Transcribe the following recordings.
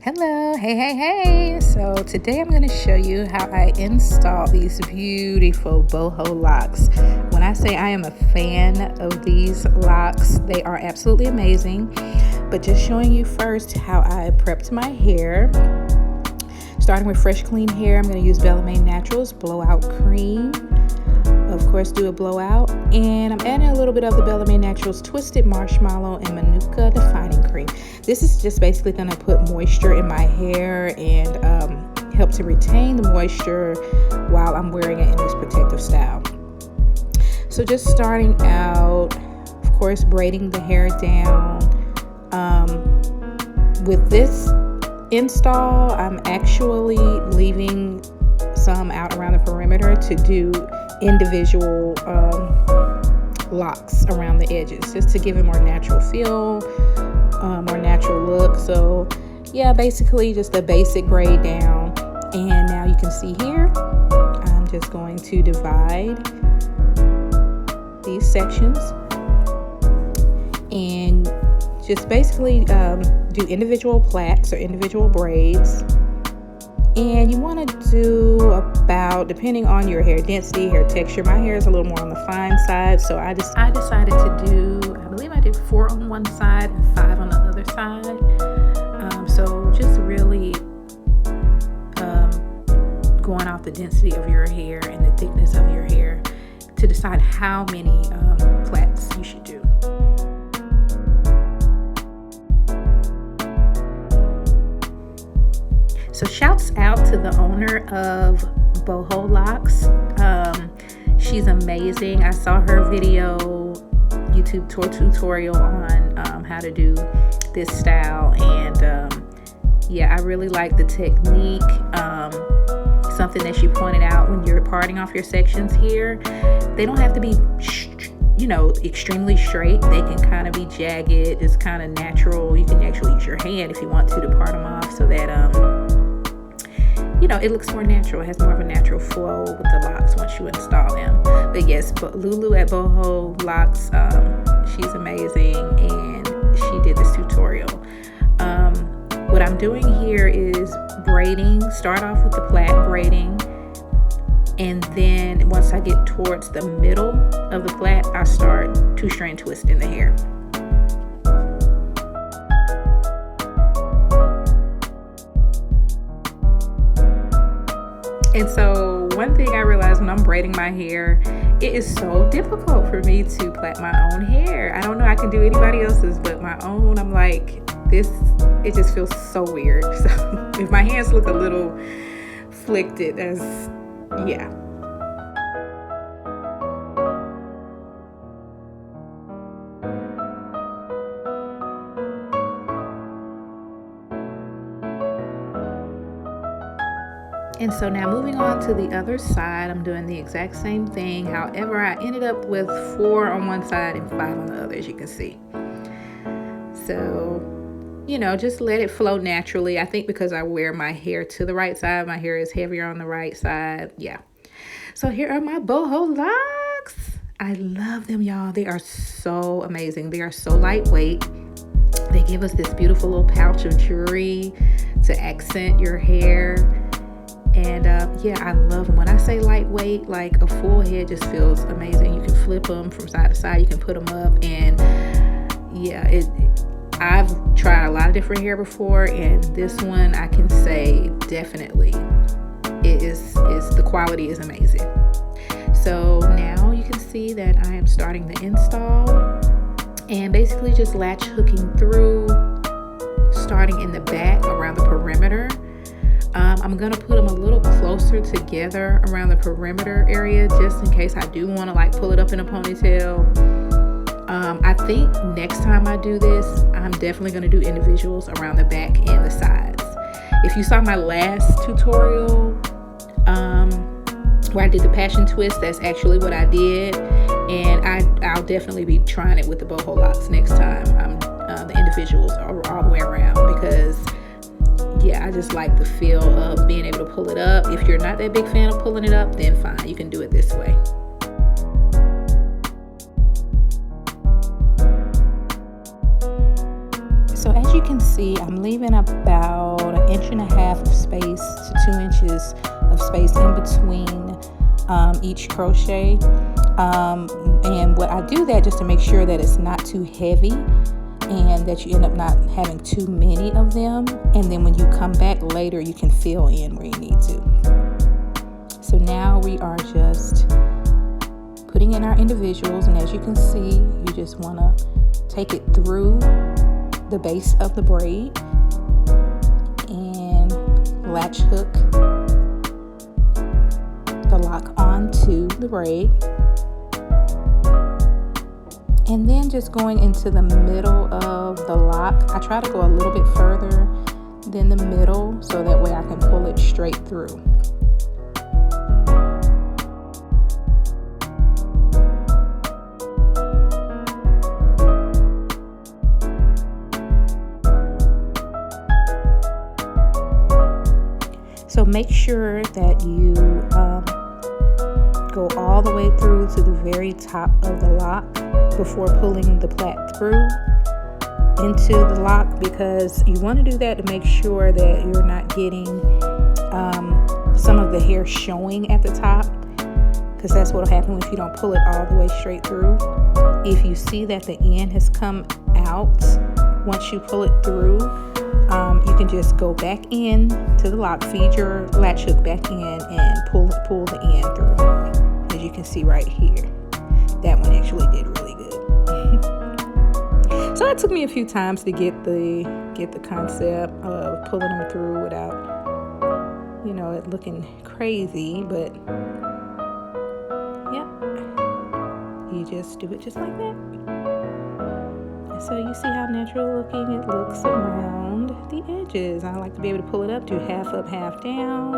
Hello, hey. So today I'm going to show you how I install these beautiful boho locks. When I say I am a fan of these locks, they are absolutely amazing. But just showing you first how I prepped my hair. Starting with fresh clean hair, I'm going to use Bellemay Naturals Blowout Cream. Of course, do a blowout, and I'm adding a little bit of the Bellemay Naturals Twisted Marshmallow and Manuka Defining Cream. This is just basically going to put moisture in my hair and help to retain the moisture while I'm wearing it in this protective style. So just starting out, of course, braiding the hair down. With this install, I'm actually leaving some out around the perimeter to do individual locks around the edges, just to give it more natural feel, more natural look. So yeah, basically just a basic braid down. And now you can see here, I'm just going to divide these sections and just basically do individual plaits or individual braids. And you want to do about, depending on your hair density, hair texture. My hair is a little more on the fine side, so I decided to do, I believe I did 4 on one side and 5 on the other side. So just really going off the density of your hair and the thickness of your hair to decide how many plaits you should do. So shouts out to the owner of Boho Locs. She's amazing. I saw her video, YouTube tutorial on how to do this style, and yeah, I really like the technique. Something that she pointed out, when you're parting off your sections here, they don't have to be extremely straight. They can kind of be jagged. It's kind of natural. You can actually use your hand if you want to part them off, so that it looks more natural. It has more of a natural flow with the locks once you install them. But yes, Lulu at Boho Locs, she's amazing, and she did this tutorial. What I'm doing here is braiding. Start off with the plait braiding, and then once I get towards the middle of the plait, I start 2-strand twisting the hair. And so one thing I realized when I'm braiding my hair, it is so difficult for me to plait my own hair. I don't know, I can do anybody else's, but my own, I'm like, it just feels so weird. So if my hands look a little flicked, yeah. And so now moving on to the other side, I'm doing the exact same thing. However, I ended up with 4 on one side and 5 on the other, as you can see. So, just let it flow naturally. I think because I wear my hair to the right side, my hair is heavier on the right side. Yeah. So here are my boho locks. I love them, y'all. They are so amazing. They are so lightweight. They give us this beautiful little pouch of jewelry to accent your hair. And yeah, I love them. When I say lightweight, like a full head just feels amazing. You can flip them from side to side. You can put them up, and yeah, I've tried a lot of different hair before, and this one I can say definitely the quality is amazing. So now you can see that I am starting the install, and basically just latch hooking through, starting in the back around the perimeter. I'm going to put them a little closer together around the perimeter area, just in case I do want to pull it up in a ponytail. I think next time I do this, I'm definitely going to do individuals around the back and the sides. If you saw my last tutorial where I did the passion twist, that's actually what I did. And I'll definitely be trying it with the boho locks next time. The individuals are all the way around, because yeah, I just like the feel of being able to pull it up. If you're not that big fan of pulling it up, then fine, you can do it this way. So as you can see, I'm leaving about 1.5 inches of space to 2 inches of space in between each crochet. And what I do that just to make sure that it's not too heavy and that you end up not having too many of them. And then when you come back later, you can fill in where you need to. So now we are just putting in our individuals, and as you can see, you just want to take it through the base of the braid and latch hook the lock onto the braid, and then just going into the middle of the lock. I try to go a little bit further than the middle so that way I can pull it straight through. So make sure that you go all the way through to the very top of the lock before pulling the plait through into the lock, because you want to do that to make sure that you're not getting some of the hair showing at the top, because that's what will happen if you don't pull it all the way straight through. If you see that the end has come out once you pull it through, you can just go back in to the lock, feed your latch hook back in, and pull the end through. As you can see right here, that one actually did really good. So it took me a few times to get the concept of pulling them through without, you know, it looking crazy, but yeah, you just do it just like that. So you see how natural looking it looks around the edges. I like to be able to pull it up to half up, half down.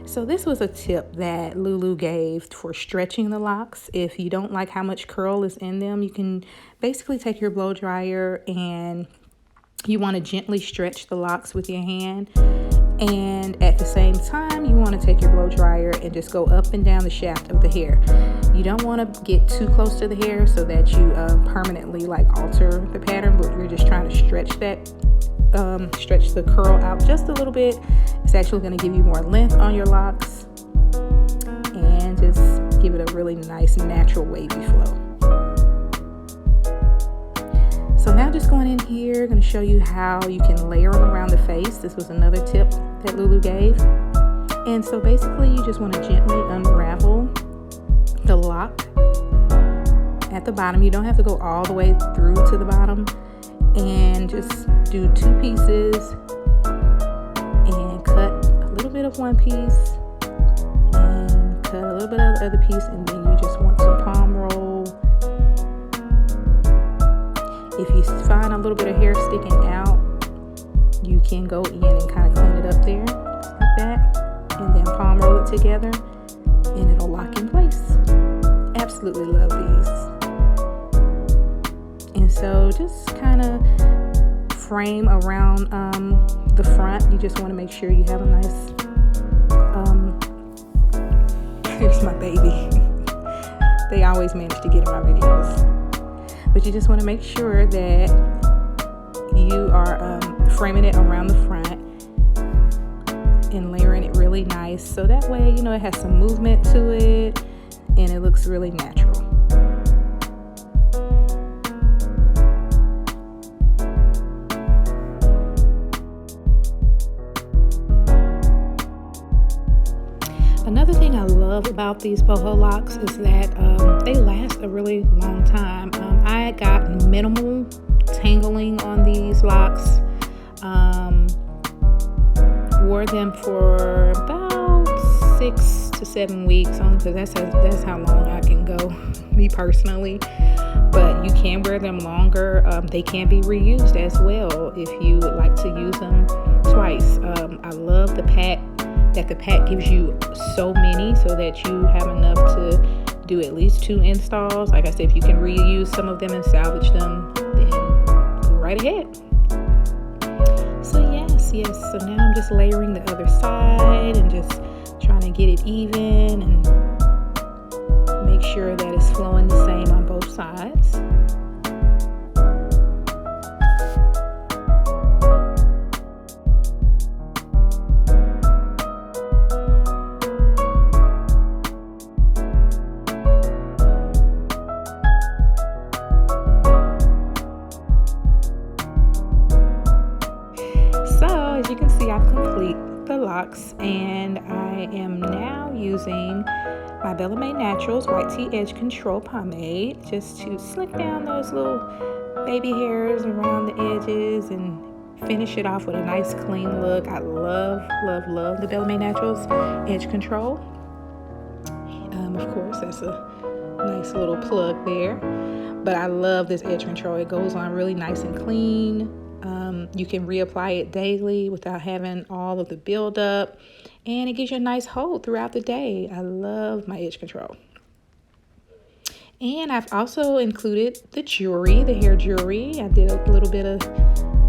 So this was a tip that Lulu gave for stretching the locks. If you don't like how much curl is in them, you can basically take your blow dryer and you want to gently stretch the locks with your hand. And at the same time, you want to take your blow dryer and just go up and down the shaft of the hair. You don't want to get too close to the hair so that you permanently alter the pattern, but you're just trying to stretch the curl out just a little bit. It's actually going to give you more length on your locks and just give it a really nice natural wavy flow. So now just going in here, going to show you how you can layer them around the face. This was another tip that Lulu gave. And so basically you just want to gently unravel the lock at the bottom. You don't have to go all the way through to the bottom, and just do 2 pieces and cut a little bit of one piece and cut a little bit of the other piece, and then you just want to palm roll. If you find a little bit of hair sticking out, you can go in and kind of clean it up there, just like that, and then palm roll it together, and it'll lock in place. Absolutely love these. And so just kind of frame around the front. You just want to make sure you have a nice, here's my baby. They always manage to get in my videos. But you just want to make sure that you are framing it around the front and layering it really nice, so that way, you know, it has some movement to it and it looks really natural. Another thing I love about these Boho Locs is that they last a really long time. I got minimal tangling on these locks. Wore them for about 6 to 7 weeks, only because that's how long I can go, me personally. But you can wear them longer. They can be reused as well if you would like to use them twice. I love the pack gives you so many, so that you have enough to do at least 2 installs. Like I said, if you can reuse some of them and salvage them, then go right ahead. So yes, so now I'm just layering the other side and just trying to get it even and make sure that it's flowing the same on both sides. Locs, and I am now using my Bellemay Naturals White Tea Edge Control Pomade just to slick down those little baby hairs around the edges and finish it off with a nice clean look. I love, love, love the Bellemay Naturals Edge Control. Of course, that's a nice little plug there. But I love this edge control. It goes on really nice and clean. You can reapply it daily without having all of the buildup, and it gives you a nice hold throughout the day. I love my edge control. And I've also included the jewelry, the hair jewelry. I did a little bit of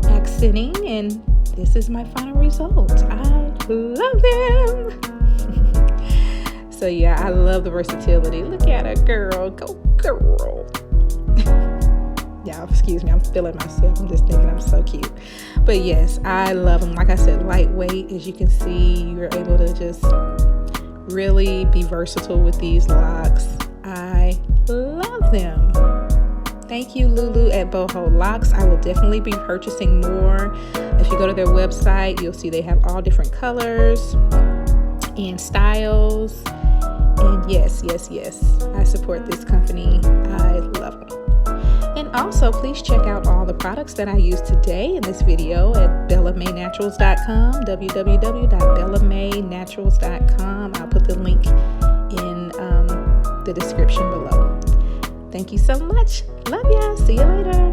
accenting, and this is my final result. I love them. So yeah, I love the versatility. Look at her, girl. Go girl. Yeah, excuse me, I'm feeling myself. I'm just thinking I'm so cute. But yes, I love them. Like I said, lightweight. As you can see, you're able to just really be versatile with these locks. I love them. Thank you, Lulu at Boho Locs. I will definitely be purchasing more. If you go to their website, you'll see they have all different colors and styles. And yes, I support this company. I love them. And also, please check out all the products that I used today in this video at BellemayNaturals.com, www.BellemayNaturals.com. I'll put the link in the description below. Thank you so much. Love ya. See you later.